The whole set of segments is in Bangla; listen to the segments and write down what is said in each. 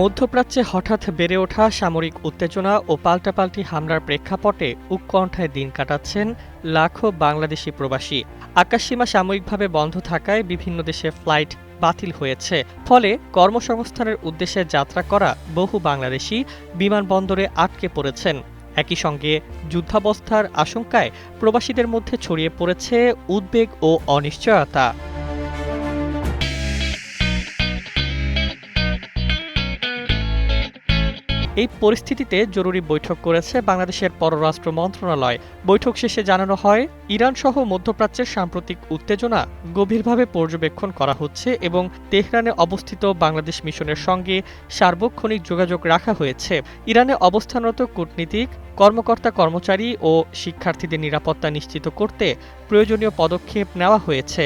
মধ্যপ্রাচ্যে হঠাৎ বেড়ে ওঠা সামরিক উত্তেজনা ও পাল্টাপাল্টি হামলার প্রেক্ষাপটে উৎকণ্ঠায় দিন কাটাচ্ছেন লাখো বাংলাদেশি প্রবাসী। আকাশসীমা সাময়িকভাবে বন্ধ থাকায় বিভিন্ন দেশে ফ্লাইট বাতিল হয়েছে। ফলে কর্মসংস্থানের উদ্দেশ্যে যাত্রা করা বহু বাংলাদেশি বিমানবন্দরে আটকে পড়েছেন। একই সঙ্গে যুদ্ধাবস্থার আশঙ্কায় প্রবাসীদের মধ্যে ছড়িয়ে পড়েছে উদ্বেগ ও অনিশ্চয়তা। এই পরিস্থিতিতে জরুরি বৈঠক করেছে বাংলাদেশের পররাষ্ট্র মন্ত্রণালয়। বৈঠক শেষে জানানো হয়, ইরানসহ মধ্যপ্রাচ্যের সাম্প্রতিক উত্তেজনা গভীরভাবে পর্যবেক্ষণ করা হচ্ছে এবং তেহরানে অবস্থিত বাংলাদেশ মিশনের সঙ্গে সার্বক্ষণিক যোগাযোগ রাখা হয়েছে। ইরানে অবস্থানরত কূটনীতিক, কর্মকর্তা, কর্মচারী ও শিক্ষার্থীদের নিরাপত্তা নিশ্চিত করতে প্রয়োজনীয় পদক্ষেপ নেওয়া হয়েছে।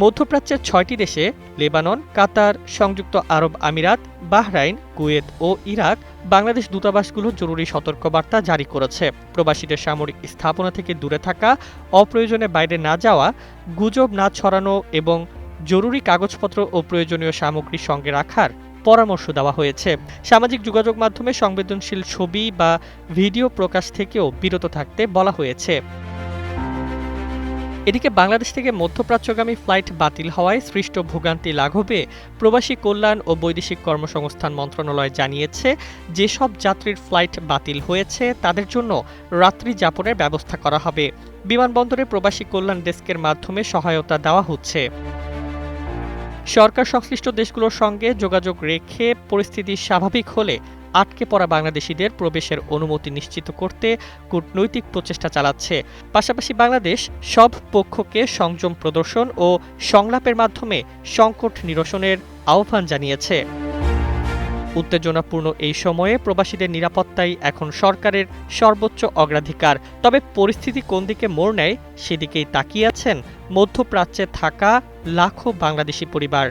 মধ্যপ্রাচ্যের ৬টি দেশে লেবানন, কাতার, সংযুক্ত আরব আমিরাত, বাহরাইন, কুয়েত ও ইরাক বাংলাদেশ দূতাবাসগুলো জরুরি সতর্কবার্তা জারি করেছে। প্রবাসীদের সামরিক স্থাপনা থেকে দূরে থাকা, অপ্রয়োজনে বাইরে না যাওয়া, গুজব না ছড়ানো এবং জরুরি কাগজপত্র ও প্রয়োজনীয় সামগ্রী সঙ্গে রাখার পরামর্শ দেওয়া হয়েছে। সামাজিক যোগাযোগ মাধ্যমে সংবেদনশীল ছবি বা ভিডিও প্রকাশ থেকেও বিরত থাকতে বলা হয়েছে। এদিকে বাংলাদেশ থেকে মধ্যপ্রাচ্যগামী ফ্লাইট বাতিল হওয়ায় সৃষ্ট ভোগান্তি লাঘবে প্রবাসী কল্যাণ ও বৈদেশিক কর্মসংস্থান মন্ত্রণালয় জানিয়েছে, যেসব যাত্রীর ফ্লাইট বাতিল হয়েছে তাদের জন্য রাত্রি যাপনের ব্যবস্থা করা হবে। বিমানবন্দরে প্রবাসী কল্যাণ ডেস্কের মাধ্যমে সহায়তা দেওয়া হচ্ছে। সরকার সংশ্লিষ্ট দেশগুলোর সঙ্গে যোগাযোগ রেখে পরিস্থিতি স্বাভাবিক হলে আটকে পড়া বাংলাদেশিদের প্রবেশের অনুমতি নিশ্চিত করতে কূটনৈতিক প্রচেষ্টা চালাচ্ছে। পাশাপাশি বাংলাদেশ সব পক্ষকে সংযম প্রদর্শন ও সংলাপের মাধ্যমে সংকট নিরসনের আহ্বান জানিয়েছে। উত্তেজনাপূর্ণ এই সময়ে প্রবাসীদের নিরাপত্তাই এখন সরকারের সর্বোচ্চ অগ্রাধিকার। তবে পরিস্থিতি কোন দিকে মোড় নেয় সেদিকেই তাকিয়ে আছেন মধ্যপ্রাচ্যে থাকা লাখো বাংলাদেশি পরিবার।